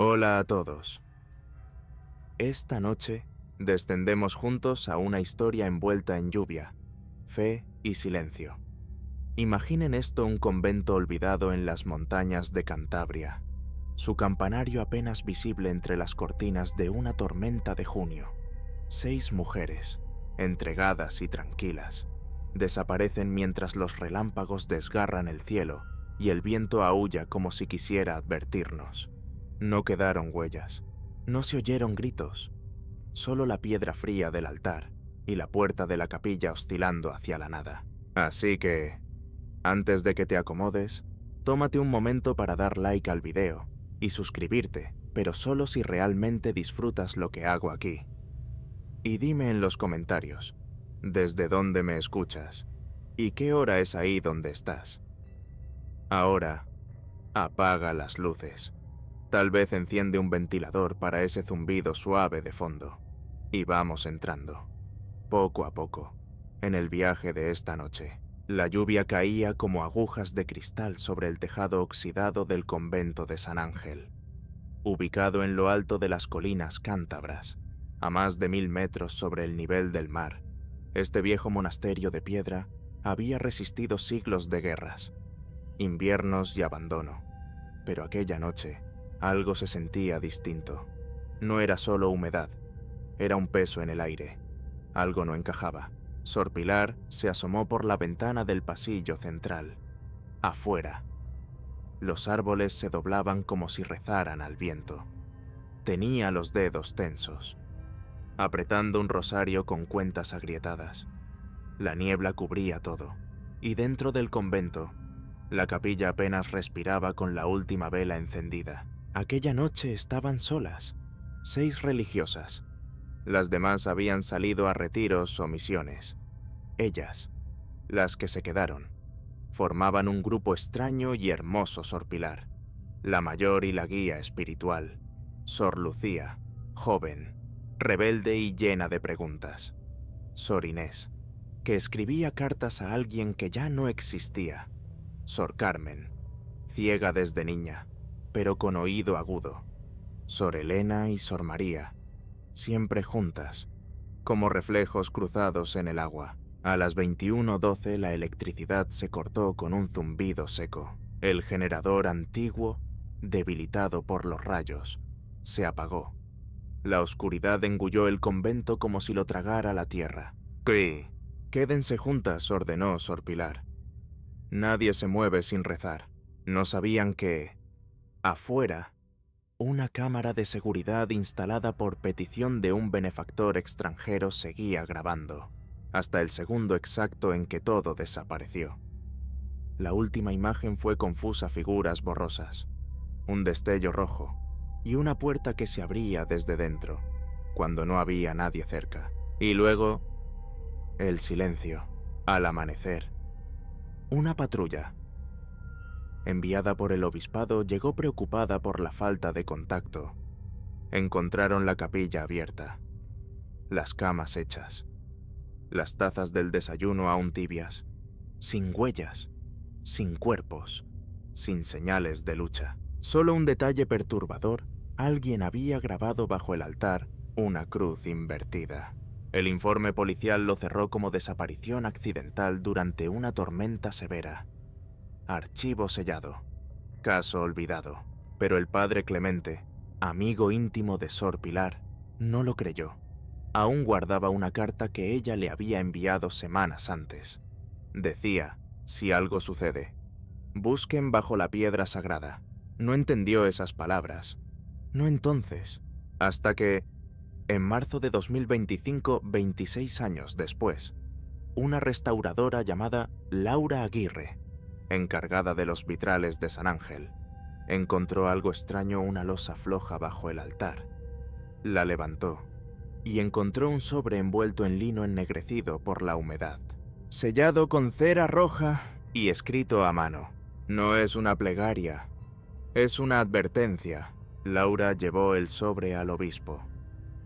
Hola a todos. Esta noche descendemos juntos a una historia envuelta en lluvia, fe y silencio. Imaginen esto: un convento olvidado en las montañas de Cantabria, su campanario apenas visible entre las cortinas de una tormenta de junio. 6 mujeres, entregadas y tranquilas, desaparecen mientras los relámpagos desgarran el cielo y el viento aúlla como si quisiera advertirnos. No quedaron huellas, no se oyeron gritos, solo la piedra fría del altar y la puerta de la capilla oscilando hacia la nada. Así que, antes de que te acomodes, tómate un momento para dar like al video y suscribirte, pero solo si realmente disfrutas lo que hago aquí. Y dime en los comentarios, ¿desde dónde me escuchas? ¿Y qué hora es ahí donde estás? Ahora, apaga las luces. Tal vez enciende un ventilador para ese zumbido suave de fondo. Y vamos entrando, poco a poco, en el viaje de esta noche. La lluvia caía como agujas de cristal sobre el tejado oxidado del convento de San Ángel. Ubicado en lo alto de las colinas cántabras, a más de 1000 metros sobre el nivel del mar, este viejo monasterio de piedra había resistido siglos de guerras, inviernos y abandono. Pero aquella noche, algo se sentía distinto. No era solo humedad, era un peso en el aire. Algo no encajaba. Sor Pilar se asomó por la ventana del pasillo central. Afuera, los árboles se doblaban como si rezaran al viento. Tenía los dedos tensos, apretando un rosario con cuentas agrietadas. La niebla cubría todo, y dentro del convento, la capilla apenas respiraba con la última vela encendida. Aquella noche estaban solas, 6 religiosas. Las demás habían salido a retiros o misiones. Ellas, las que se quedaron, formaban un grupo extraño y hermoso. Sor Pilar, la mayor y la guía espiritual. Sor Lucía, joven, rebelde y llena de preguntas. Sor Inés, que escribía cartas a alguien que ya no existía. Sor Carmen, ciega desde niña, pero con oído agudo. Sor Elena y Sor María, siempre juntas, como reflejos cruzados en el agua. A las 21:12 la electricidad se cortó con un zumbido seco. El generador antiguo, debilitado por los rayos, se apagó. La oscuridad engulló el convento como si lo tragara la tierra. Quédense juntas, ordenó Sor Pilar. Nadie se mueve sin rezar. No sabían que, afuera, una cámara de seguridad instalada por petición de un benefactor extranjero seguía grabando, hasta el segundo exacto en que todo desapareció. La última imagen fue confusa: figuras borrosas, un destello rojo y una puerta que se abría desde dentro, cuando no había nadie cerca. Y luego, el silencio. Al amanecer, una patrulla, enviada por el obispado, llegó preocupada por la falta de contacto. Encontraron la capilla abierta, las camas hechas, las tazas del desayuno aún tibias, sin huellas, sin cuerpos, sin señales de lucha. Solo un detalle perturbador: alguien había grabado bajo el altar una cruz invertida. El informe policial lo cerró como desaparición accidental durante una tormenta severa. Archivo sellado, caso olvidado. Pero el padre Clemente, amigo íntimo de Sor Pilar, no lo creyó. Aún guardaba una carta que ella le había enviado semanas antes. Decía: si algo sucede, busquen bajo la piedra sagrada. No entendió esas palabras. No entonces, hasta que, en marzo de 2025, 26 años después, una restauradora llamada Laura Aguirre, encargada de los vitrales de San Ángel, encontró algo extraño: una losa floja bajo el altar. La levantó y encontró un sobre envuelto en lino ennegrecido por la humedad, sellado con cera roja y escrito a mano. No es una plegaria, es una advertencia. Laura llevó el sobre al obispo.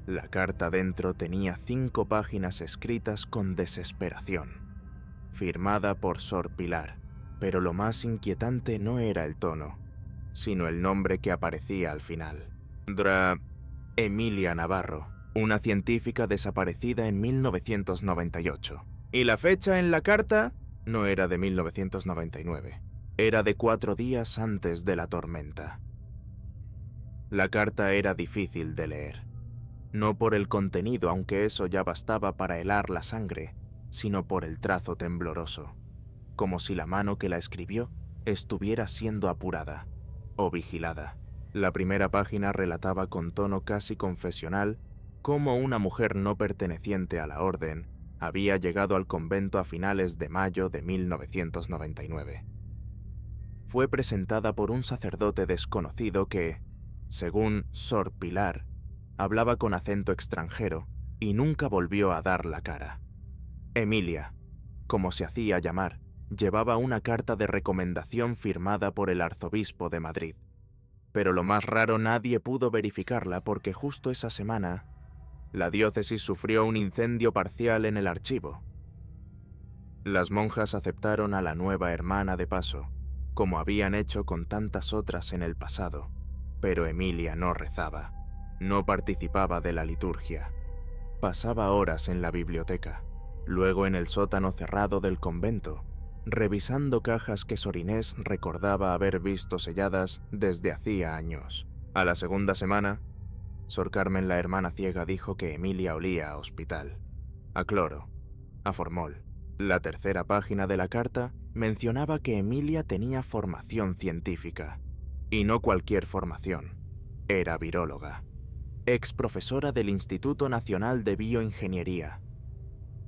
La carta dentro tenía 5 páginas escritas con desesperación, firmada por Sor Pilar. Pero lo más inquietante no era el tono, sino el nombre que aparecía al final. Emilia Navarro, una científica desaparecida en 1998. Y la fecha en la carta no era de 1999, era de 4 días antes de la tormenta. La carta era difícil de leer, no por el contenido, aunque eso ya bastaba para helar la sangre, sino por el trazo tembloroso, como si la mano que la escribió estuviera siendo apurada o vigilada. La primera página relataba con tono casi confesional cómo una mujer no perteneciente a la orden había llegado al convento a finales de mayo de 1999. Fue presentada por un sacerdote desconocido que, según Sor Pilar, hablaba con acento extranjero y nunca volvió a dar la cara. Emilia, como se hacía llamar, llevaba una carta de recomendación firmada por el arzobispo de Madrid. Pero lo más raro, nadie pudo verificarla porque justo esa semana la diócesis sufrió un incendio parcial en el archivo. Las monjas aceptaron a la nueva hermana de paso, como habían hecho con tantas otras en el pasado, pero Emilia no rezaba, no participaba de la liturgia. Pasaba horas en la biblioteca, luego en el sótano cerrado del convento, revisando cajas que Sor Inés recordaba haber visto selladas desde hacía años. A la segunda semana, Sor Carmen, la hermana ciega, dijo que Emilia olía a hospital, a cloro, a formol. La tercera página de la carta mencionaba que Emilia tenía formación científica, y no cualquier formación, era viróloga, ex profesora del Instituto Nacional de Bioingeniería.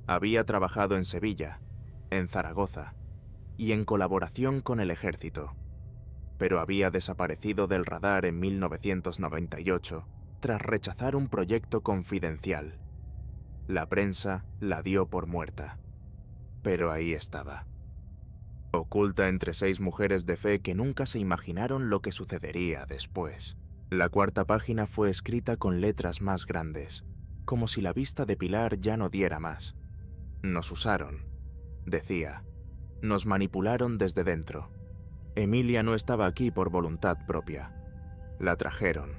Había trabajado en Sevilla, en Zaragoza, y en colaboración con el ejército, pero había desaparecido del radar en 1998 tras rechazar un proyecto confidencial. La prensa la dio por muerta, pero ahí estaba, oculta entre 6 mujeres de fe que nunca se imaginaron lo que sucedería después. La cuarta página fue escrita con letras más grandes, como si la vista de Pilar ya no diera más. Nos usaron, decía. Nos manipularon desde dentro. Emilia no estaba aquí por voluntad propia. La trajeron,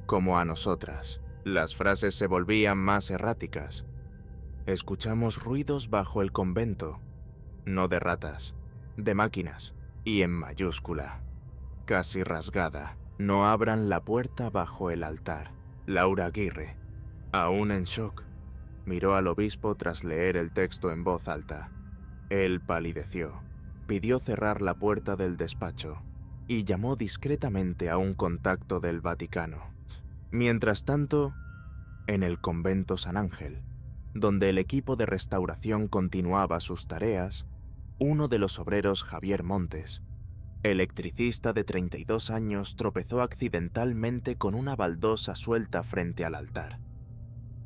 como a nosotras. Las frases se volvían más erráticas. Escuchamos ruidos bajo el convento, no de ratas, de máquinas, y en mayúscula, casi rasgada. No abran la puerta bajo el altar. Laura Aguirre, aún en shock, miró al obispo tras leer el texto en voz alta. Él palideció, pidió cerrar la puerta del despacho y llamó discretamente a un contacto del Vaticano. Mientras tanto, en el convento San Ángel, donde el equipo de restauración continuaba sus tareas, uno de los obreros, Javier Montes, electricista de 32 años, tropezó accidentalmente con una baldosa suelta frente al altar.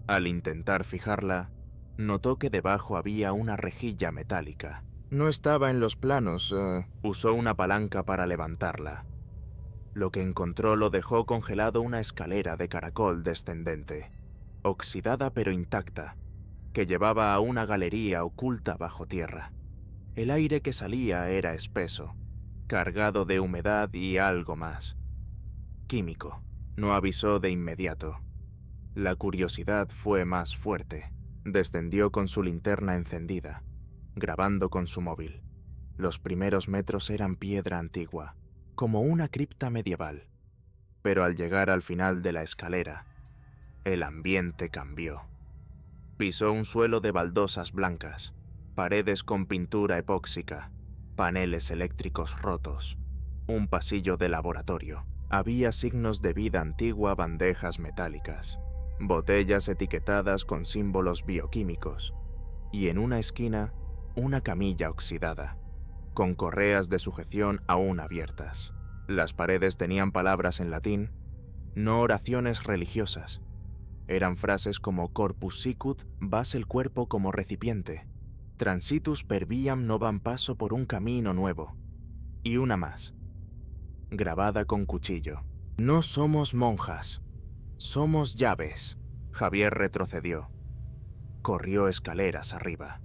Al intentar fijarla, notó que debajo había una rejilla metálica. No estaba en los planos, usó una palanca para levantarla. Lo que encontró lo dejó congelado una escalera de caracol descendente, oxidada pero intacta, que llevaba a una galería oculta bajo tierra. El aire que salía era espeso, cargado de humedad y algo más. Químico. No avisó de inmediato. La curiosidad fue más fuerte. Descendió con su linterna encendida, grabando con su móvil. Los primeros metros eran piedra antigua, como una cripta medieval. Pero al llegar al final de la escalera, el ambiente cambió. Pisó un suelo de baldosas blancas, paredes con pintura epóxica, paneles eléctricos rotos, un pasillo de laboratorio. Había signos de vida antigua, bandejas metálicas, botellas etiquetadas con símbolos bioquímicos, y en una esquina, una camilla oxidada, con correas de sujeción aún abiertas. Las paredes tenían palabras en latín, no oraciones religiosas. Eran frases como corpus sicut, vas el cuerpo como recipiente, transitus per viam novam paso por un camino nuevo, y una más, grabada con cuchillo. No somos monjas, somos llaves. Javier retrocedió. Corrió escaleras arriba.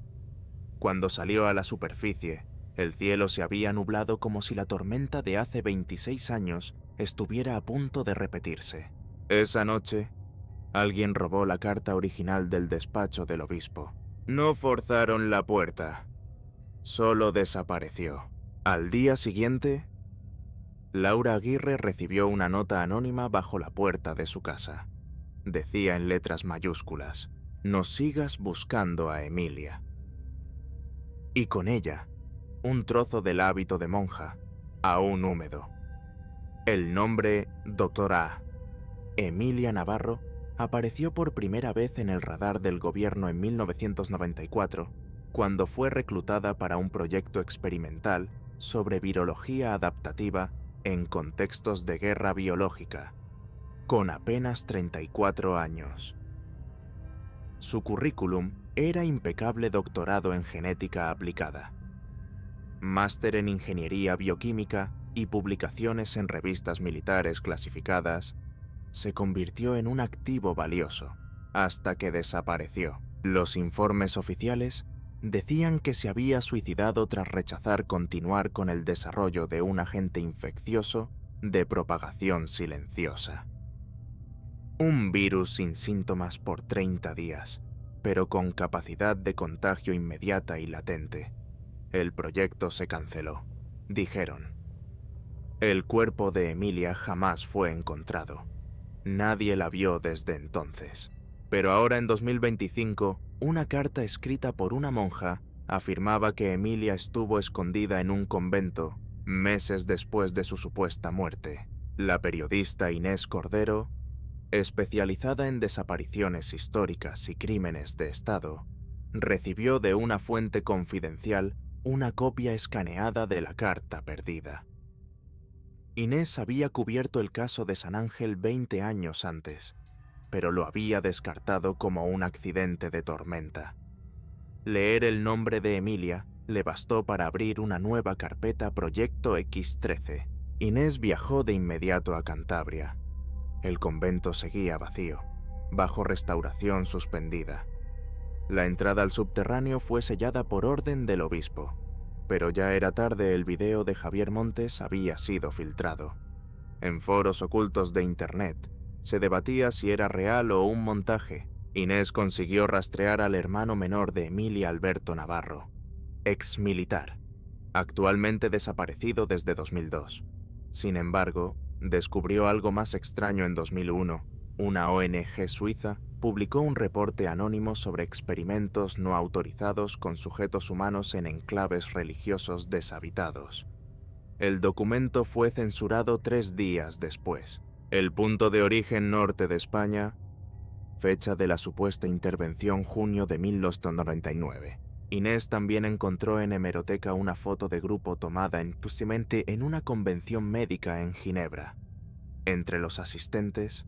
Cuando salió a la superficie, el cielo se había nublado como si la tormenta de hace 26 años estuviera a punto de repetirse. Esa noche, alguien robó la carta original del despacho del obispo. No forzaron la puerta, solo desapareció. Al día siguiente, Laura Aguirre recibió una nota anónima bajo la puerta de su casa. Decía en letras mayúsculas: "No sigas buscando a Emilia". Y con ella, un trozo del hábito de monja, aún húmedo. El nombre Dra. Emilia Navarro apareció por primera vez en el radar del gobierno en 1994, cuando fue reclutada para un proyecto experimental sobre virología adaptativa en contextos de guerra biológica, con apenas 34 años. Su currículum era impecable: doctorado en genética aplicada, máster en ingeniería bioquímica y publicaciones en revistas militares clasificadas. Se convirtió en un activo valioso, hasta que desapareció. Los informes oficiales decían que se había suicidado tras rechazar continuar con el desarrollo de un agente infeccioso de propagación silenciosa. Un virus sin síntomas por 30 días, pero con capacidad de contagio inmediata y latente. El proyecto se canceló, dijeron. El cuerpo de Emilia jamás fue encontrado. Nadie la vio desde entonces. Pero ahora, en 2025, una carta escrita por una monja afirmaba que Emilia estuvo escondida en un convento meses después de su supuesta muerte. La periodista Inés Cordero, especializada en desapariciones históricas y crímenes de Estado, recibió de una fuente confidencial una copia escaneada de la carta perdida. Inés había cubierto el caso de San Ángel 20 años antes, pero lo había descartado como un accidente de tormenta. Leer el nombre de Emilia le bastó para abrir una nueva carpeta: Proyecto X13. Inés viajó de inmediato a Cantabria. El convento seguía vacío, bajo restauración suspendida. La entrada al subterráneo fue sellada por orden del obispo. Pero ya era tarde. El video de Javier Montes había sido filtrado. En foros ocultos de internet se debatía si era real o un montaje. Inés consiguió rastrear al hermano menor de Emilia, Alberto Navarro, ex militar, actualmente desaparecido desde 2002. Sin embargo, descubrió algo más extraño en 2001. Una ONG suiza publicó un reporte anónimo sobre experimentos no autorizados con sujetos humanos en enclaves religiosos deshabitados. El documento fue censurado 3 días después. El punto de origen: norte de España. Fecha de la supuesta intervención: junio de 1999. Inés también encontró en hemeroteca una foto de grupo tomada supuestamente en una convención médica en Ginebra. Entre los asistentes,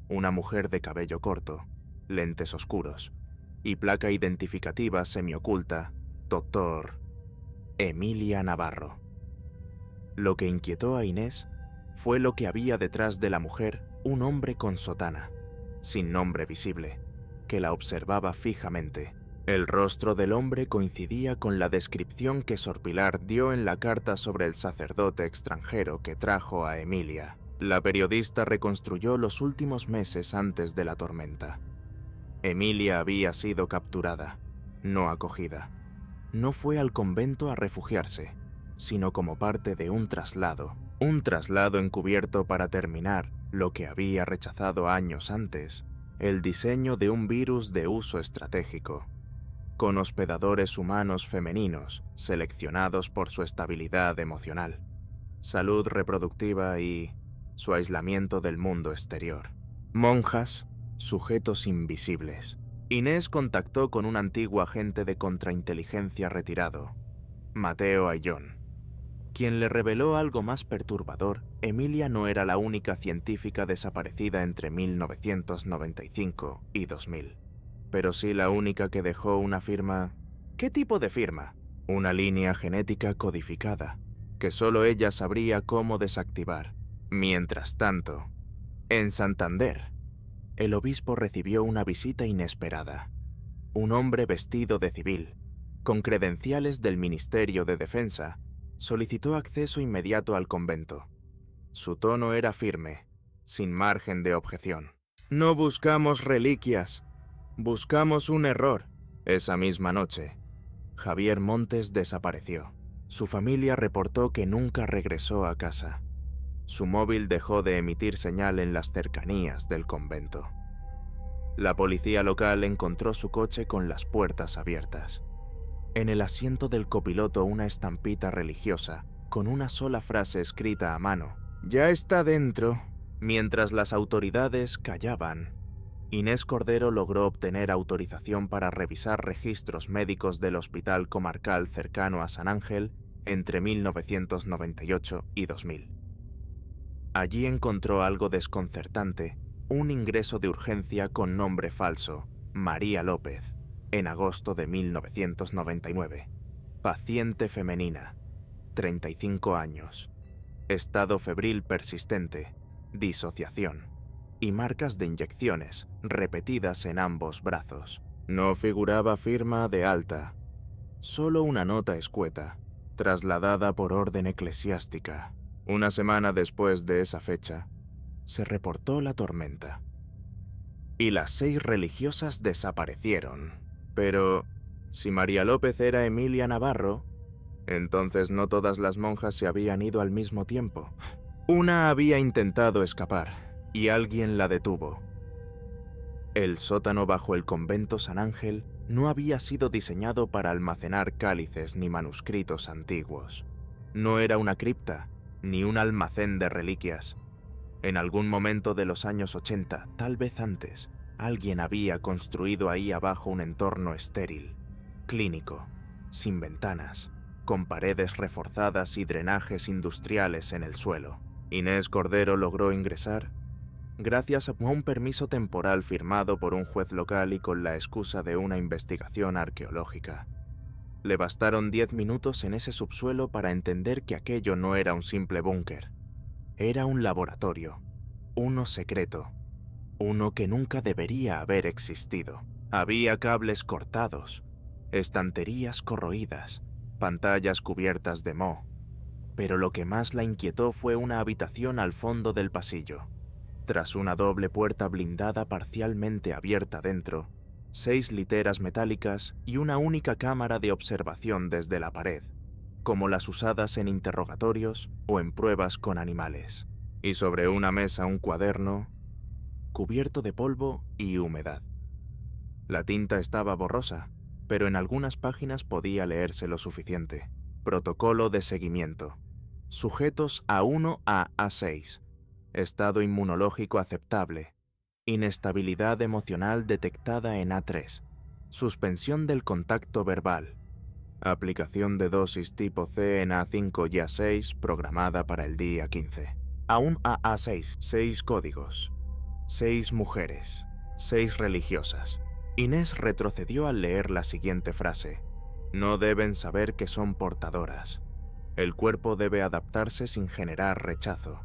una mujer de cabello corto, lentes oscuros y placa identificativa semioculta: Dr. Emilia Navarro. Lo que inquietó a Inés fue lo que había detrás de la mujer: un hombre con sotana, sin nombre visible, que la observaba fijamente. El rostro del hombre coincidía con la descripción que Sor Pilar dio en la carta sobre el sacerdote extranjero que trajo a Emilia. La periodista reconstruyó los últimos meses antes de la tormenta. Emilia había sido capturada, no acogida. No fue al convento a refugiarse, sino como parte de un traslado encubierto para terminar lo que había rechazado años antes: el diseño de un virus de uso estratégico, con hospedadores humanos femeninos seleccionados por su estabilidad emocional, salud reproductiva y su aislamiento del mundo exterior. Monjas, sujetos invisibles. Inés contactó con un antiguo agente de contrainteligencia retirado, Mateo Ayllón, quien le reveló algo más perturbador: Emilia no era la única científica desaparecida entre 1995 y 2000, pero sí la única que dejó una firma. ¿Qué tipo de firma? Una línea genética codificada, que solo ella sabría cómo desactivar. Mientras tanto, en Santander, el obispo recibió una visita inesperada. Un hombre vestido de civil, con credenciales del Ministerio de Defensa, solicitó acceso inmediato al convento. Su tono era firme: sin margen de objeción. No buscamos reliquias, buscamos un error. Esa misma noche, Javier Montes desapareció. Su familia reportó que nunca regresó a casa. Su móvil dejó de emitir señal en las cercanías del convento. La policía local encontró su coche con las puertas abiertas. En el asiento del copiloto una estampita religiosa, con una sola frase escrita a mano: «Ya está dentro». Mientras las autoridades callaban, Inés Cordero logró obtener autorización para revisar registros médicos del hospital comarcal cercano a San Ángel entre 1998 y 2000. Allí encontró algo desconcertante: un ingreso de urgencia con nombre falso, María López, en agosto de 1999. Paciente femenina, 35 años, estado febril persistente, disociación y marcas de inyecciones repetidas en ambos brazos. No figuraba firma de alta, solo una nota escueta, trasladada por orden eclesiástica. Una semana después de esa fecha, se reportó la tormenta. Y las 6 religiosas desaparecieron. Pero, si María López era Emilia Navarro, entonces no todas las monjas se habían ido al mismo tiempo. Una había intentado escapar, y alguien la detuvo. El sótano bajo el convento San Ángel no había sido diseñado para almacenar cálices ni manuscritos antiguos. No era una cripta, ni un almacén de reliquias. En algún momento de los años 80, tal vez antes, alguien había construido ahí abajo un entorno estéril, clínico, sin ventanas, con paredes reforzadas y drenajes industriales en el suelo. Inés Cordero logró ingresar gracias a un permiso temporal firmado por un juez local y con la excusa de una investigación arqueológica. Le bastaron 10 minutos en ese subsuelo para entender que aquello no era un simple búnker. Era un laboratorio, uno secreto, uno que nunca debería haber existido. Había cables cortados, estanterías corroídas, pantallas cubiertas de moho. Pero lo que más la inquietó fue una habitación al fondo del pasillo. Tras una doble puerta blindada parcialmente abierta dentro, 6 literas metálicas y una única cámara de observación desde la pared, como las usadas en interrogatorios o en pruebas con animales. Y sobre una mesa un cuaderno, cubierto de polvo y humedad. La tinta estaba borrosa, pero en algunas páginas podía leerse lo suficiente. Protocolo de seguimiento. Sujetos A1 a A6. Estado inmunológico aceptable. Inestabilidad emocional detectada en A3. Suspensión del contacto verbal. Aplicación de dosis tipo C en A5 y A6 programada para el día 15. A1 a A6. 6 códigos. 6 mujeres. 6 religiosas. Inés retrocedió al leer la siguiente frase. No deben saber que son portadoras. El cuerpo debe adaptarse sin generar rechazo.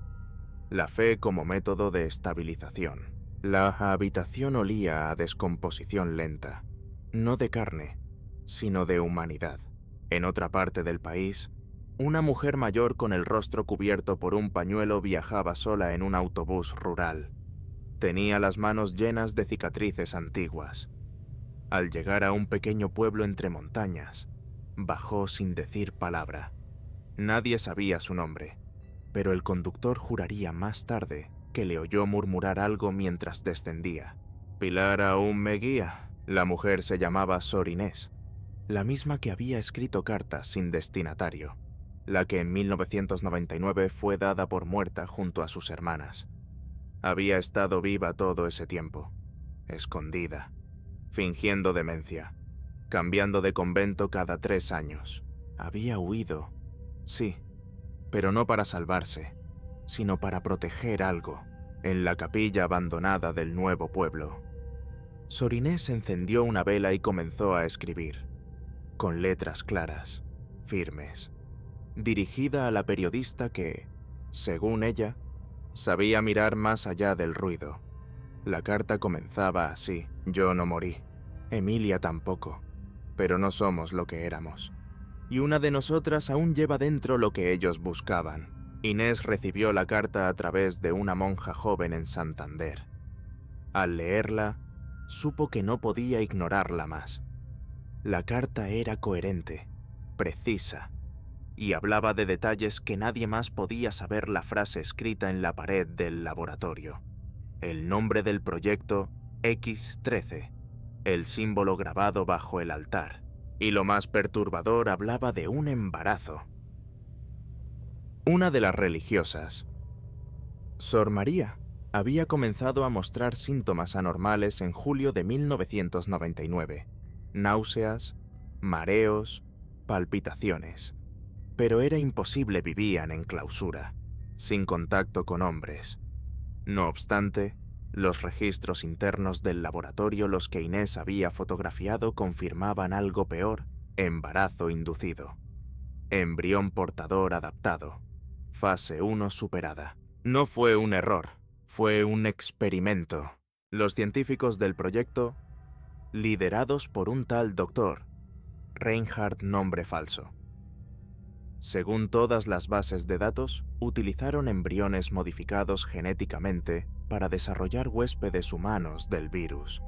La fe como método de estabilización. La habitación olía a descomposición lenta, no de carne, sino de humanidad. En otra parte del país, una mujer mayor con el rostro cubierto por un pañuelo viajaba sola en un autobús rural. Tenía las manos llenas de cicatrices antiguas. Al llegar a un pequeño pueblo entre montañas, bajó sin decir palabra. Nadie sabía su nombre, pero el conductor juraría más tarde que le oyó murmurar algo mientras descendía. Pilar aún me guía. La mujer se llamaba Sor Inés, la misma que había escrito cartas sin destinatario, la que en 1999 fue dada por muerta junto a sus hermanas. Había estado viva todo ese tiempo, escondida, fingiendo demencia, cambiando de convento cada 3 años. Había huido, sí, pero no para salvarse, sino para proteger algo, en la capilla abandonada del nuevo pueblo. Sor Inés encendió una vela y comenzó a escribir, con letras claras, firmes, dirigida a la periodista que, según ella, sabía mirar más allá del ruido. La carta comenzaba así: yo no morí, Emilia tampoco, pero no somos lo que éramos. Y una de nosotras aún lleva dentro lo que ellos buscaban. Inés recibió la carta a través de una monja joven en Santander. Al leerla, supo que no podía ignorarla más. La carta era coherente, precisa, y hablaba de detalles que nadie más podía saber. La frase escrita en la pared del laboratorio, el nombre del proyecto X13, el símbolo grabado bajo el altar, y lo más perturbador, hablaba de un embarazo. Una de las religiosas, Sor María, había comenzado a mostrar síntomas anormales en julio de 1999, náuseas, mareos, palpitaciones. Pero era imposible, vivían en clausura, sin contacto con hombres. No obstante, los registros internos del laboratorio, los que Inés había fotografiado, confirmaban algo peor: embarazo inducido. Embrión portador adaptado. Fase 1 superada. No fue un error, fue un experimento. Los científicos del proyecto, liderados por un tal doctor Reinhard, nombre falso. Según todas las bases de datos, utilizaron embriones modificados genéticamente para desarrollar huéspedes humanos del virus.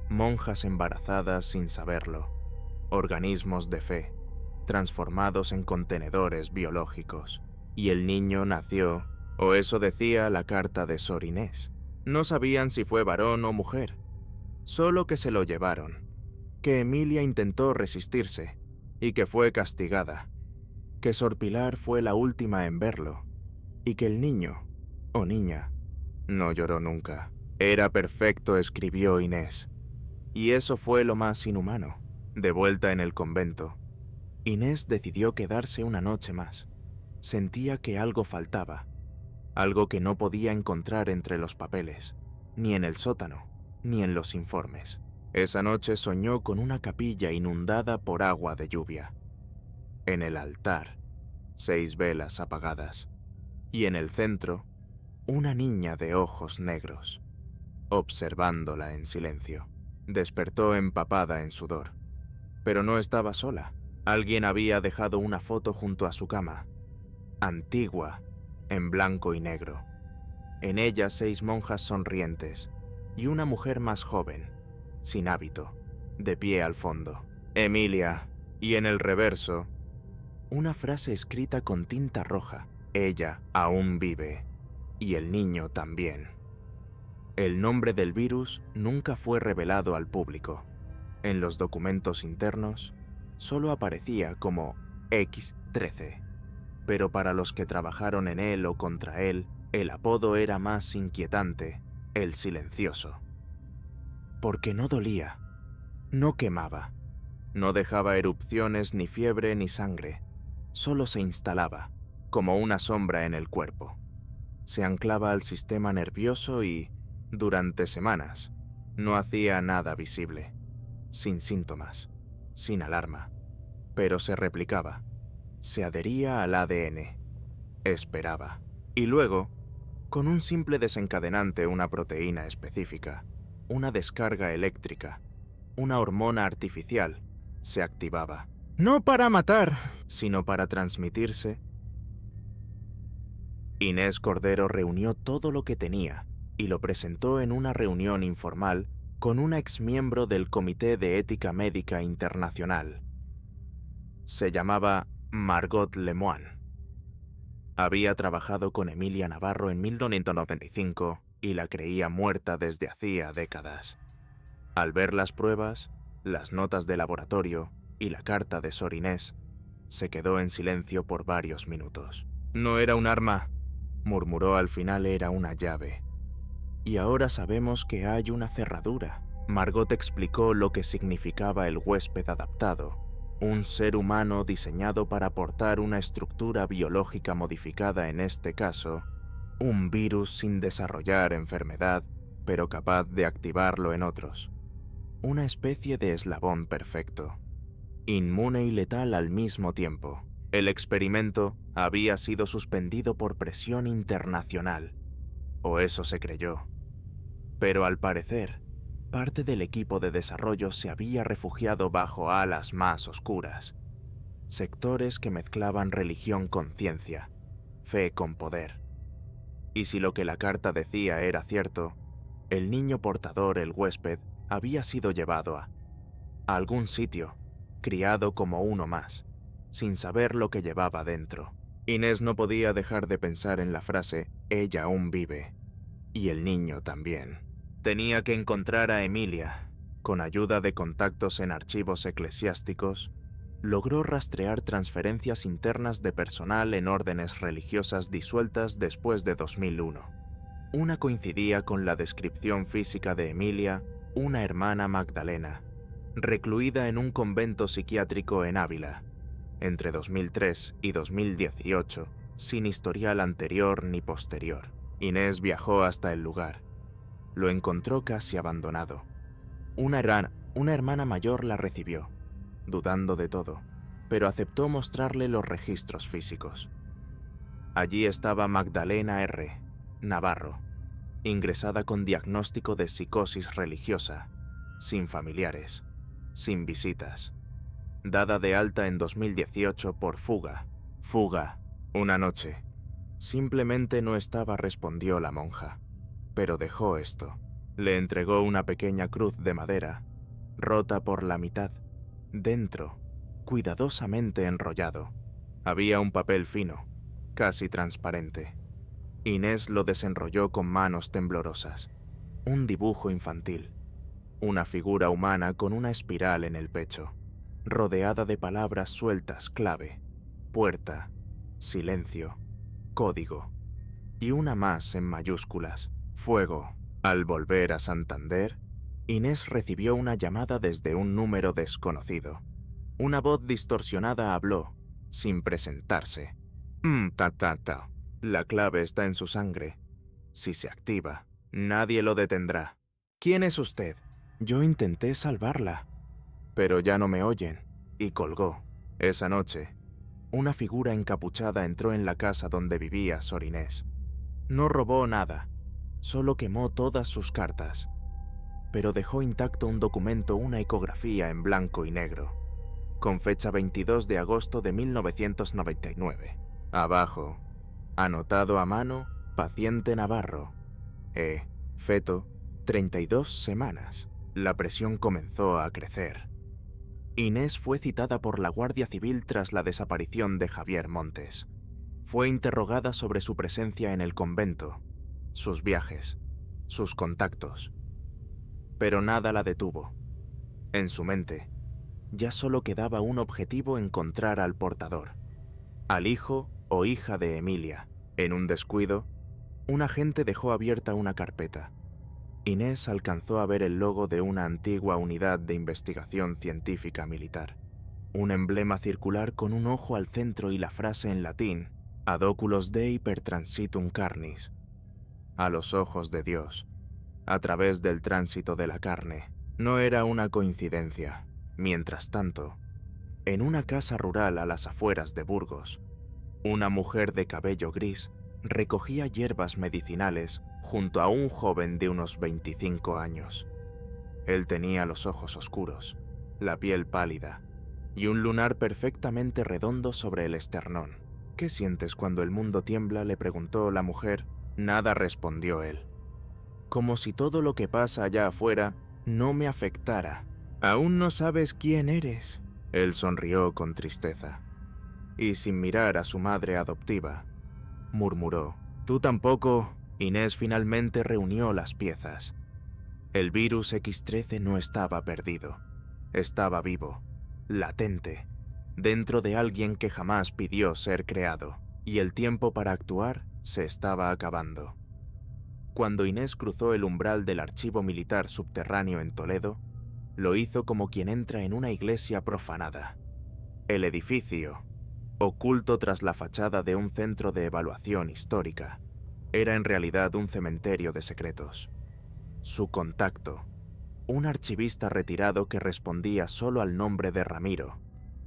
Monjas embarazadas sin saberlo. Organismos de fe, transformados en contenedores biológicos. Y el niño nació, o eso decía la carta de Sor Inés. No sabían si fue varón o mujer, solo que se lo llevaron, que Emilia intentó resistirse y que fue castigada, que Sor Pilar fue la última en verlo y que el niño, o niña, no lloró nunca. Era perfecto, escribió Inés. Y eso fue lo más inhumano. De vuelta en el convento, Inés decidió quedarse una noche más. Sentía que algo faltaba, algo que no podía encontrar entre los papeles, ni en el sótano, ni en los informes. Esa noche soñó con una capilla inundada por agua de lluvia. En el altar, 6 velas apagadas, y en el centro, una niña de ojos negros, observándola en silencio. Despertó empapada en sudor, pero no estaba sola. Alguien había dejado una foto junto a su cama, antigua, en blanco y negro. En ella 6 monjas sonrientes y una mujer más joven, sin hábito, de pie al fondo. Emilia, y en el reverso, una frase escrita con tinta roja: ella aún vive, y el niño también. El nombre del virus nunca fue revelado al público. En los documentos internos, solo aparecía como X13. Pero para los que trabajaron en él o contra él, el apodo era más inquietante: el silencioso. Porque no dolía, no quemaba, no dejaba erupciones, ni fiebre, ni sangre. Solo se instalaba, como una sombra en el cuerpo. Se anclaba al sistema nervioso y, durante semanas, no hacía nada visible, sin síntomas, sin alarma, pero se replicaba. Se adhería al ADN, esperaba, y luego, con un simple desencadenante, una proteína específica, una descarga eléctrica, una hormona artificial, se activaba. No para matar, sino para transmitirse. Inés Cordero reunió todo lo que tenía y lo presentó en una reunión informal con una exmiembro del Comité de Ética Médica Internacional. Se llamaba Margot Lemoine. Había trabajado con Emilia Navarro en 1995 y la creía muerta desde hacía décadas. Al ver las pruebas, las notas de laboratorio y la carta de Sor Inés, se quedó en silencio por varios minutos. No era un arma, murmuró al final, era una llave. Y ahora sabemos que hay una cerradura. Margot explicó lo que significaba el huésped adaptado. Un ser humano diseñado para portar una estructura biológica modificada, en este caso, un virus sin desarrollar enfermedad, pero capaz de activarlo en otros. Una especie de eslabón perfecto, inmune y letal al mismo tiempo. El experimento había sido suspendido por presión internacional, o eso se creyó. Pero al parecer, parte del equipo de desarrollo se había refugiado bajo alas más oscuras, sectores que mezclaban religión con ciencia, fe con poder. Y si lo que la carta decía era cierto, el niño portador, el huésped, había sido llevado a algún sitio, criado como uno más, sin saber lo que llevaba dentro. Inés no podía dejar de pensar en la frase «ella aún vive», y el niño también. Tenía que encontrar a Emilia. Con ayuda de contactos en archivos eclesiásticos, logró rastrear transferencias internas de personal en órdenes religiosas disueltas después de 2001. Una coincidía con la descripción física de Emilia, una hermana Magdalena, recluida en un convento psiquiátrico en Ávila, entre 2003 y 2018, sin historial anterior ni posterior. Inés viajó hasta el lugar. Lo encontró casi abandonado. Una hermana mayor la recibió, dudando de todo, pero aceptó mostrarle los registros físicos. Allí estaba Magdalena R. Navarro, ingresada con diagnóstico de psicosis religiosa, sin familiares, sin visitas, dada de alta en 2018 por fuga. Una noche. Simplemente no estaba, respondió la monja, pero dejó esto. Le entregó una pequeña cruz de madera, rota por la mitad. Dentro, cuidadosamente enrollado, había un papel fino, casi transparente. Inés lo desenrolló con manos temblorosas. Un dibujo infantil. Una figura humana con una espiral en el pecho, rodeada de palabras sueltas clave: puerta, silencio, código, y una más en mayúsculas: fuego. Al volver a Santander, Inés recibió una llamada desde un número desconocido. Una voz distorsionada habló, sin presentarse. La clave está en su sangre. Si se activa, nadie lo detendrá. ¿Quién es usted? Yo intenté salvarla, pero ya no me oyen, y colgó. Esa noche, una figura encapuchada entró en la casa donde vivía Sor Inés. No robó nada, solo quemó todas sus cartas, pero dejó intacto un documento, una ecografía en blanco y negro, con fecha 22 de agosto de 1999. Abajo, anotado a mano: paciente Navarro, feto, 32 semanas. La presión comenzó a crecer. Inés fue citada por la Guardia Civil tras la desaparición de Javier Montes. Fue interrogada sobre su presencia en el convento, sus viajes, sus contactos. Pero nada la detuvo. En su mente, ya solo quedaba un objetivo: encontrar al portador, al hijo o hija de Emilia. En un descuido, un agente dejó abierta una carpeta. Inés alcanzó a ver el logo de una antigua unidad de investigación científica militar. Un emblema circular con un ojo al centro y la frase en latín: ad oculos Dei per transitum carnis. A los ojos de Dios, a través del tránsito de la carne. No era una coincidencia. Mientras tanto, en una casa rural a las afueras de Burgos, una mujer de cabello gris recogía hierbas medicinales junto a un joven de unos 25 años. Él tenía los ojos oscuros, la piel pálida y un lunar perfectamente redondo sobre el esternón. ¿Qué sientes cuando el mundo tiembla?, le preguntó la mujer. Nada, respondió él. Como si todo lo que pasa allá afuera no me afectara. ¿Aún no sabes quién eres? Él sonrió con tristeza. Y sin mirar a su madre adoptiva, murmuró: tú tampoco. Inés finalmente reunió las piezas. El virus X13 no estaba perdido. Estaba vivo, latente, dentro de alguien que jamás pidió ser creado, y el tiempo para actuar se estaba acabando. Cuando Inés cruzó el umbral del archivo militar subterráneo en Toledo, lo hizo como quien entra en una iglesia profanada. El edificio, oculto tras la fachada de un centro de evaluación histórica, era en realidad un cementerio de secretos. Su contacto, un archivista retirado que respondía solo al nombre de Ramiro,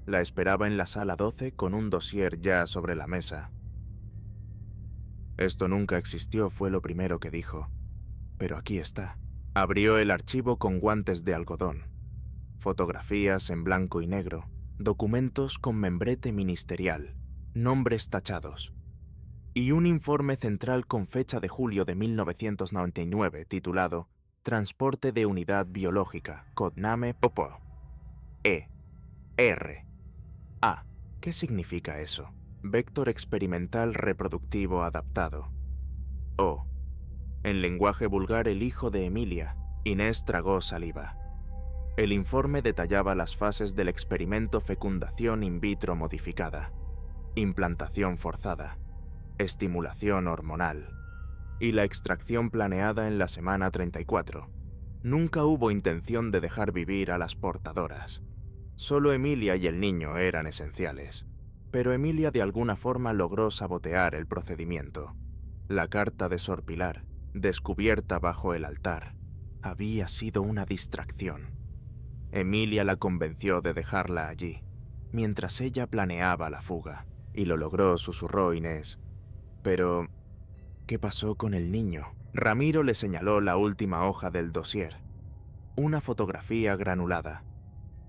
la esperaba en la sala 12 con un dossier ya sobre la mesa. Esto nunca existió, fue lo primero que dijo. Pero aquí está. Abrió el archivo con guantes de algodón. Fotografías en blanco y negro, documentos con membrete ministerial, nombres tachados. y un informe central con fecha de julio de 1999 titulado Transporte de Unidad Biológica, Codename Popo. E.R. A. ¿Qué significa eso? Vector experimental reproductivo adaptado. O. En lenguaje vulgar, el hijo de Emilia, Inés tragó saliva. El informe detallaba las fases del experimento fecundación in vitro modificada, implantación forzada, estimulación hormonal y la extracción planeada en la semana 34. Nunca hubo intención de dejar vivir a las portadoras. Solo Emilia y el niño eran esenciales, pero Emilia de alguna forma logró sabotear el procedimiento. La carta de Sor Pilar, descubierta bajo el altar, había sido una distracción. Emilia la convenció de dejarla allí, mientras ella planeaba la fuga, y lo logró, susurró Inés. Pero, ¿qué pasó con el niño? Ramiro le señaló la última hoja del dossier. Una fotografía granulada.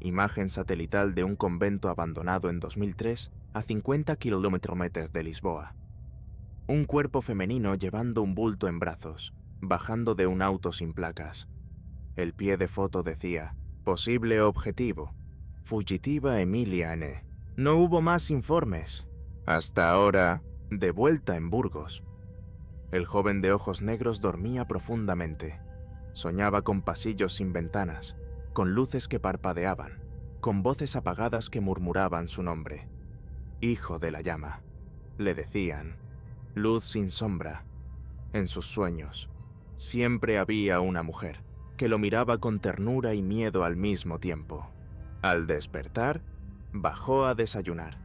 Imagen satelital de un convento abandonado en 2003 a 50 kilómetros de Lisboa. Un cuerpo femenino llevando un bulto en brazos, bajando de un auto sin placas. El pie de foto decía, posible objetivo, fugitiva Emilia N. No hubo más informes. Hasta ahora, de vuelta en Burgos. El joven de ojos negros dormía profundamente. Soñaba con pasillos sin ventanas, con luces que parpadeaban, con voces apagadas que murmuraban su nombre. Hijo de la llama, le decían. Luz sin sombra. En sus sueños, siempre había una mujer que lo miraba con ternura y miedo al mismo tiempo. Al despertar, bajó a desayunar.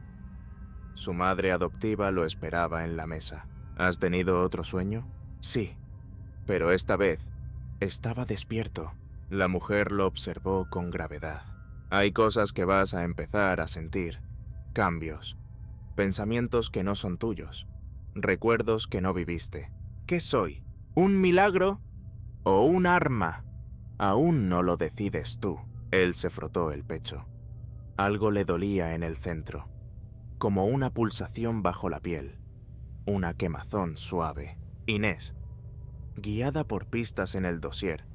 Su madre adoptiva lo esperaba en la mesa. ¿Has tenido otro sueño? Sí, pero esta vez estaba despierto. La mujer lo observó con gravedad. Hay cosas que vas a empezar a sentir. Cambios. Pensamientos que no son tuyos. Recuerdos que no viviste. ¿Qué soy? ¿Un milagro? ¿O un arma? Aún no lo decides tú. Él se frotó el pecho. Algo le dolía en el centro, como una pulsación bajo la piel, una quemazón suave. Inés, guiada por pistas en el dossier,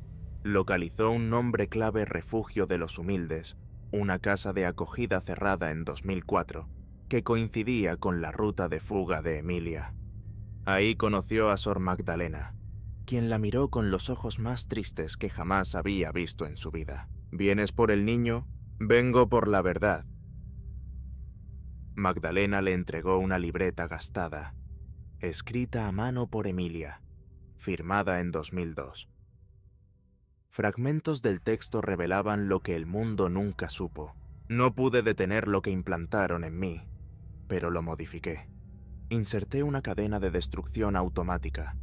localizó un nombre clave: Refugio de los Humildes, una casa de acogida cerrada en 2004, que coincidía con la ruta de fuga de Emilia. Ahí conoció a Sor Magdalena, quien la miró con los ojos más tristes que jamás había visto en su vida. ¿Vienes por el niño? Vengo por la verdad. Magdalena le entregó una libreta gastada, escrita a mano por Emilia, firmada en 2002. Fragmentos del texto revelaban lo que el mundo nunca supo. No pude detener lo que implantaron en mí, pero lo modifiqué. Inserté una cadena de destrucción automática,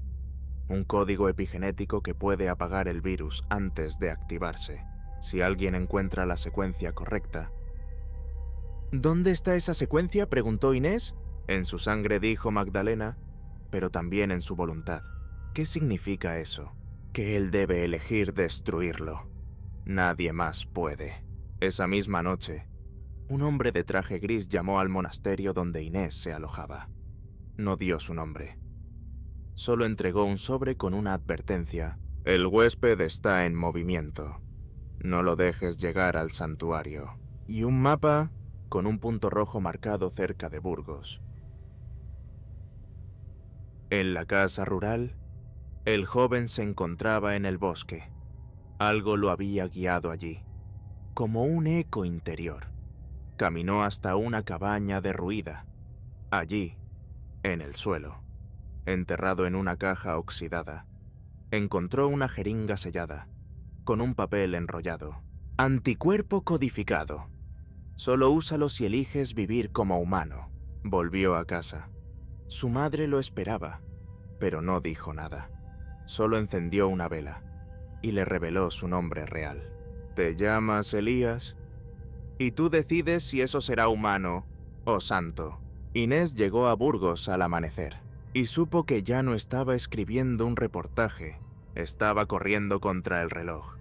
un código epigenético que puede apagar el virus antes de activarse, si alguien encuentra la secuencia correcta. ¿Dónde está esa secuencia?, preguntó Inés. En su sangre, dijo Magdalena, pero también en su voluntad. ¿Qué significa eso? Que él debe elegir destruirlo. Nadie más puede. Esa misma noche, un hombre de traje gris llamó al monasterio donde Inés se alojaba. No dio su nombre. Solo entregó un sobre con una advertencia. El huésped está en movimiento. No lo dejes llegar al santuario. Y un mapa con un punto rojo marcado cerca de Burgos. En la casa rural, el joven se encontraba en el bosque. Algo lo había guiado allí, como un eco interior. Caminó hasta una cabaña derruida. Allí, en el suelo, enterrado en una caja oxidada, encontró una jeringa sellada, con un papel enrollado. Anticuerpo codificado. Solo úsalo si eliges vivir como humano. Volvió a casa. Su madre lo esperaba, pero no dijo nada. Solo encendió una vela y le reveló su nombre real. ¿Te llamas Elías? Y tú decides si eso será humano o santo. Inés llegó a Burgos al amanecer y supo que ya no estaba escribiendo un reportaje, estaba corriendo contra el reloj.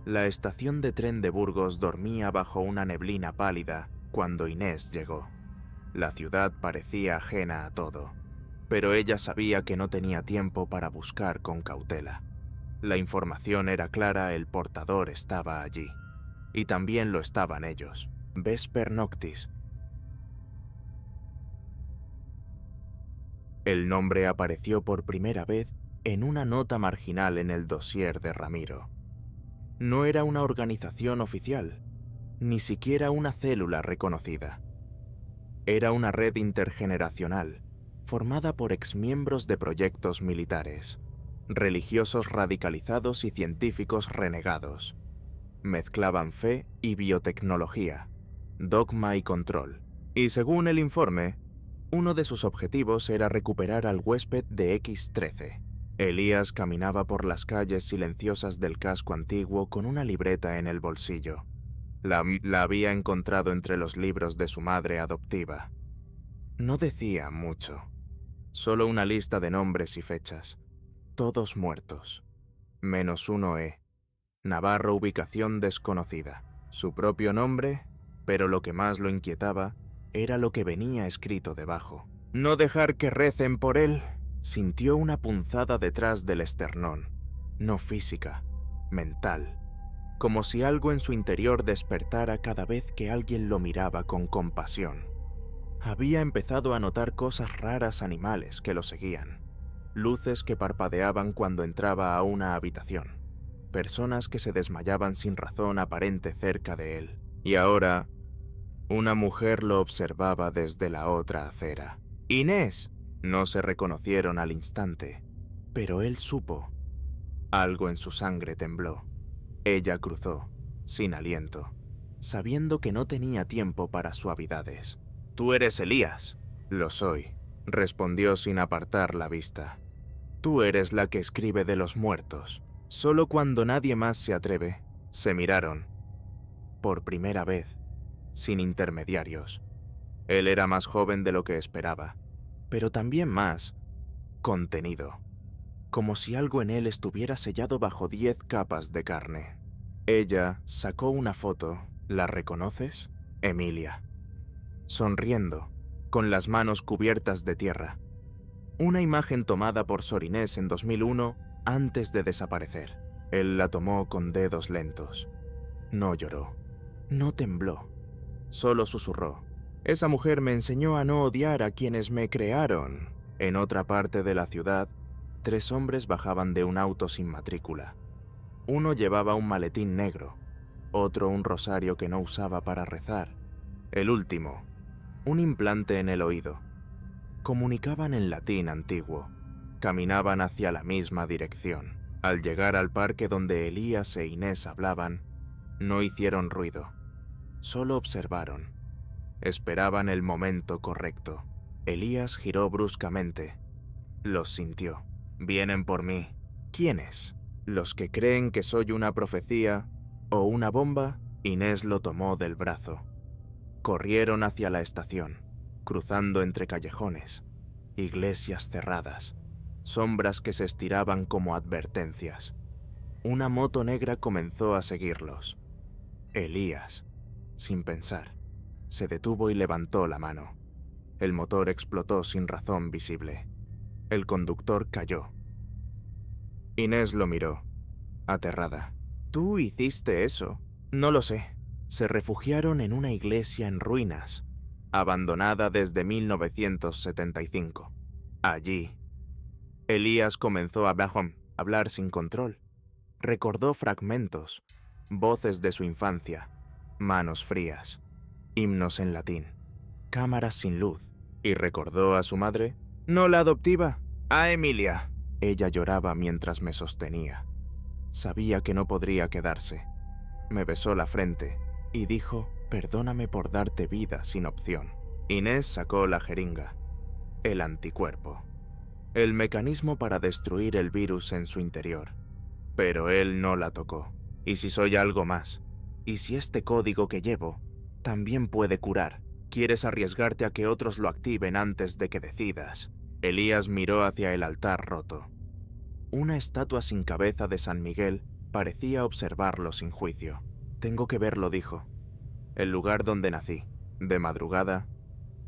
La estación de tren de Burgos dormía bajo una neblina pálida cuando Inés llegó. La ciudad parecía ajena a todo. pero ella sabía que no tenía tiempo para buscar con cautela. La información era clara, el portador estaba allí. Y también lo estaban ellos. Vesper Noctis. El nombre apareció por primera vez en una nota marginal en el dossier de Ramiro. No era una organización oficial, ni siquiera una célula reconocida. Era una red intergeneracional, formada por exmiembros de proyectos militares, religiosos radicalizados y científicos renegados. Mezclaban fe y biotecnología, dogma y control. Y según el informe, uno de sus objetivos era recuperar al huésped de X-13. Elías caminaba por las calles silenciosas del casco antiguo con una libreta en el bolsillo. La había encontrado entre los libros de su madre adoptiva. No decía mucho, solo una lista de nombres y fechas, todos muertos, menos uno Navarro, ubicación desconocida. Su propio nombre, pero lo que más lo inquietaba era lo que venía escrito debajo. No dejar que recen por él. Sintió una punzada detrás del esternón, no física, mental, como si algo en su interior despertara cada vez que alguien lo miraba con compasión. Había empezado a notar cosas raras animales que lo seguían, luces que parpadeaban cuando entraba a una habitación, personas que se desmayaban sin razón aparente cerca de él, y ahora una mujer lo observaba desde la otra acera. ¡Inés! No se reconocieron al instante, pero él supo. Algo en su sangre tembló. Ella cruzó, sin aliento, sabiendo que no tenía tiempo para suavidades. «Tú eres Elías». «Lo soy», respondió sin apartar la vista. «Tú eres la que escribe de los muertos». Solo cuando nadie más se atreve, se miraron. Por primera vez, sin intermediarios. Él era más joven de lo que esperaba, pero también más contenido, como si algo en él estuviera sellado bajo 10 capas de carne. Ella sacó una foto. ¿La reconoces? Emilia. Sonriendo, con las manos cubiertas de tierra. Una imagen tomada por Sor Inés en 2001 antes de desaparecer. Él la tomó con dedos lentos. No lloró, no tembló, solo susurró. Esa mujer me enseñó a no odiar a quienes me crearon. En otra parte de la ciudad, 3 hombres bajaban de un auto sin matrícula. Uno llevaba un maletín negro, otro un rosario que no usaba para rezar. El último, un implante en el oído. Comunicaban en latín antiguo. Caminaban hacia la misma dirección. Al llegar al parque donde Elías e Inés hablaban, no hicieron ruido, solo observaron. Esperaban el momento correcto. Elías giró bruscamente. Los sintió. «Vienen por mí». «¿Quiénes?» «Los que creen que soy una profecía o una bomba». Inés lo tomó del brazo. Corrieron hacia la estación, cruzando entre callejones, iglesias cerradas, sombras que se estiraban como advertencias. Una moto negra comenzó a seguirlos. Elías, sin pensar, se detuvo y levantó la mano. El motor explotó sin razón visible. El conductor cayó. Inés lo miró, aterrada. «¿Tú hiciste eso?» «No lo sé». Se refugiaron en una iglesia en ruinas, abandonada desde 1975. Allí, Elías comenzó a hablar sin control. Recordó fragmentos, voces de su infancia, manos frías, himnos en latín, cámaras sin luz. Y recordó a su madre, no la adoptiva, a Emilia. Ella lloraba mientras me sostenía. Sabía que no podría quedarse. Me besó la frente y dijo, perdóname por darte vida sin opción. Inés sacó la jeringa, el anticuerpo, el mecanismo para destruir el virus en su interior. Pero él no la tocó. ¿Y si soy algo más? ¿Y si este código que llevo también puede curar? ¿Quieres arriesgarte a que otros lo activen antes de que decidas? Elías miró hacia el altar roto. Una estatua sin cabeza de San Miguel parecía observarlo sin juicio. Tengo que verlo, dijo. El lugar donde nací. De madrugada,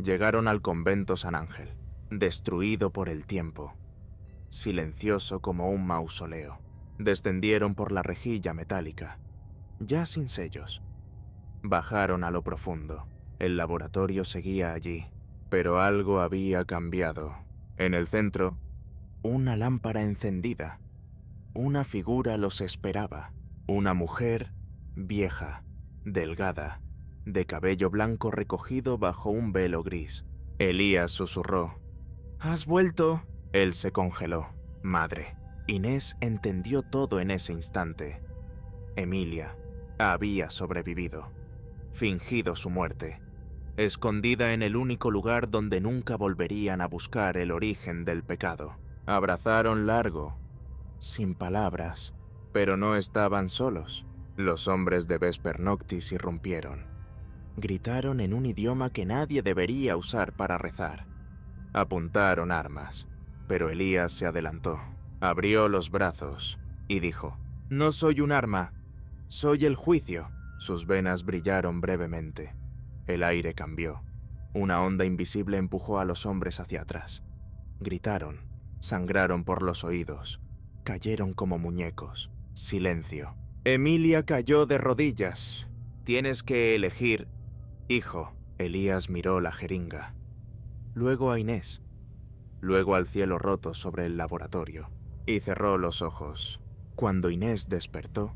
llegaron al convento San Ángel. destruido por el tiempo, silencioso como un mausoleo. Descendieron por la rejilla metálica, ya sin sellos. Bajaron a lo profundo. El laboratorio seguía allí, pero algo había cambiado. En el centro, una lámpara encendida. Una figura los esperaba. Una mujer vieja, delgada, de cabello blanco recogido bajo un velo gris. Elías susurró: «¿Has vuelto?» Él se congeló. Madre. Inés entendió todo en ese instante. Emilia había sobrevivido, fingido su muerte, escondida en el único lugar donde nunca volverían a buscar el origen del pecado. Abrazaron largo, sin palabras, pero no estaban solos. Los hombres de Vesper Noctis irrumpieron. Gritaron en un idioma que nadie debería usar para rezar. Apuntaron armas, pero Elías se adelantó. Abrió los brazos y dijo: «No soy un arma, soy el juicio». Sus venas brillaron brevemente. El aire cambió. Una onda invisible empujó a los hombres hacia atrás. Gritaron, sangraron por los oídos, cayeron como muñecos. Silencio. Emilia cayó de rodillas. «Tienes que elegir, hijo». Elías miró la jeringa, luego a Inés, luego al cielo roto sobre el laboratorio, y cerró los ojos. Cuando Inés despertó,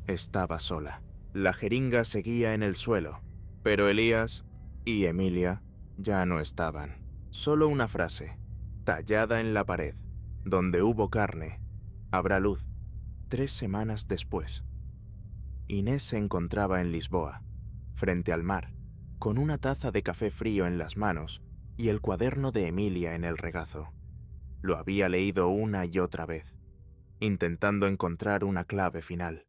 estaba sola. La jeringa seguía en el suelo, pero Elías y Emilia ya no estaban. Solo una frase, tallada en la pared: «Donde hubo carne, habrá luz». 3 semanas después, Inés se encontraba en Lisboa, frente al mar, con una taza de café frío en las manos y el cuaderno de Emilia en el regazo. Lo había leído una y otra vez, intentando encontrar una clave final,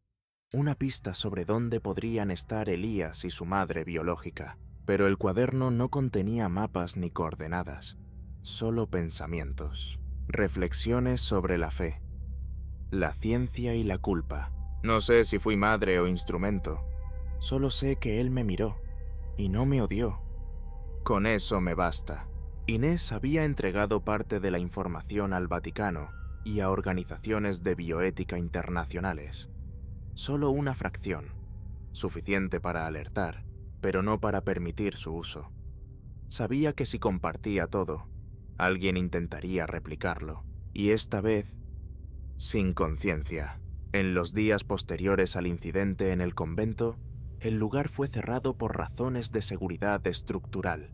una pista sobre dónde podrían estar Elías y su madre biológica. Pero el cuaderno no contenía mapas ni coordenadas, solo pensamientos, reflexiones sobre la fe, la ciencia y la culpa. «No sé si fui madre o instrumento, solo sé que él me miró y no me odió. Con eso me basta». Inés había entregado parte de la información al Vaticano y a organizaciones de bioética internacionales. Solo una fracción, suficiente para alertar, pero no para permitir su uso. Sabía que si compartía todo, alguien intentaría replicarlo, y esta vez, sin conciencia. En los días posteriores al incidente en el convento, el lugar fue cerrado por razones de seguridad estructural.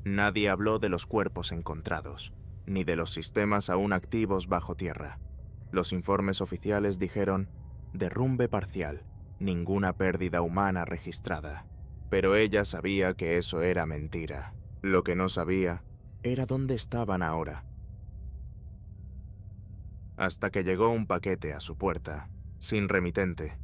Nadie habló de los cuerpos encontrados, ni de los sistemas aún activos bajo tierra. Los informes oficiales dijeron: derrumbe parcial, ninguna pérdida humana registrada. Pero ella sabía que eso era mentira. Lo que no sabía era dónde estaban ahora. Hasta que llegó un paquete a su puerta, sin remitente,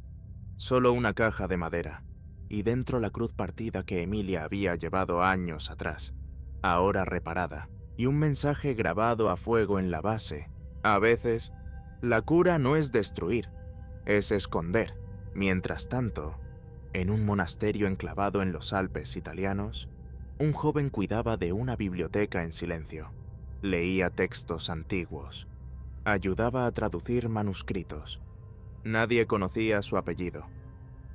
solo una caja de madera, y dentro la cruz partida que Emilia había llevado años atrás, ahora reparada, y un mensaje grabado a fuego en la base: a veces, la cura no es destruir, es esconder. Mientras tanto, en un monasterio enclavado en los Alpes italianos, un joven cuidaba de una biblioteca en silencio. Leía textos antiguos, ayudaba a traducir manuscritos. Nadie conocía su apellido,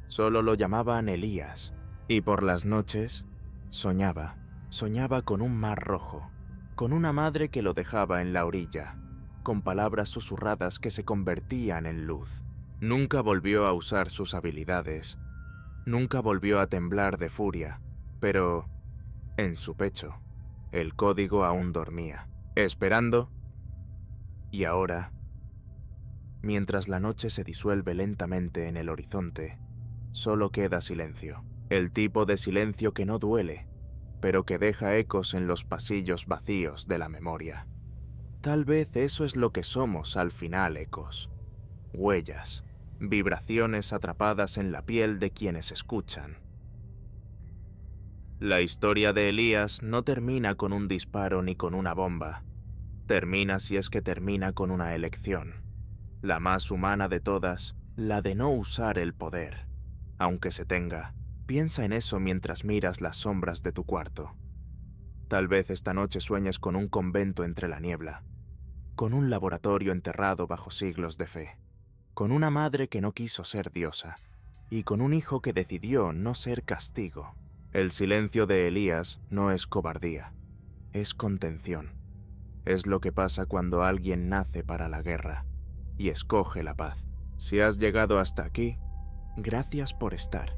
solo lo llamaban Elías, y por las noches soñaba con un mar rojo, con una madre que lo dejaba en la orilla, con palabras susurradas que se convertían en luz. Nunca volvió a usar sus habilidades, nunca volvió a temblar de furia, pero en su pecho, el código aún dormía, esperando. Y ahora, mientras la noche se disuelve lentamente en el horizonte, solo queda silencio. El tipo de silencio que no duele, pero que deja ecos en los pasillos vacíos de la memoria. Tal vez eso es lo que somos al final, ecos. Huellas, vibraciones atrapadas en la piel de quienes escuchan. La historia de Elías no termina con un disparo ni con una bomba. Termina, si es que termina, con una elección. La más humana de todas, la de no usar el poder. Aunque se tenga, piensa en eso mientras miras las sombras de tu cuarto. Tal vez esta noche sueñes con un convento entre la niebla, con un laboratorio enterrado bajo siglos de fe, con una madre que no quiso ser diosa, y con un hijo que decidió no ser castigo. El silencio de Elías no es cobardía, es contención. Es lo que pasa cuando alguien nace para la guerra y escoge la paz. Si has llegado hasta aquí, gracias por estar.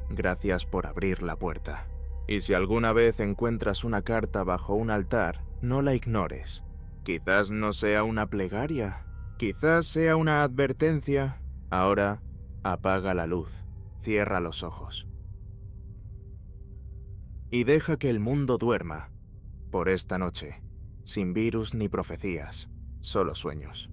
Gracias por abrir la puerta. Y si alguna vez encuentras una carta bajo un altar, no la ignores. Quizás no sea una plegaria, quizás sea una advertencia. Ahora, apaga la luz, cierra los ojos. Y deja que el mundo duerma, por esta noche, sin virus ni profecías, solo sueños.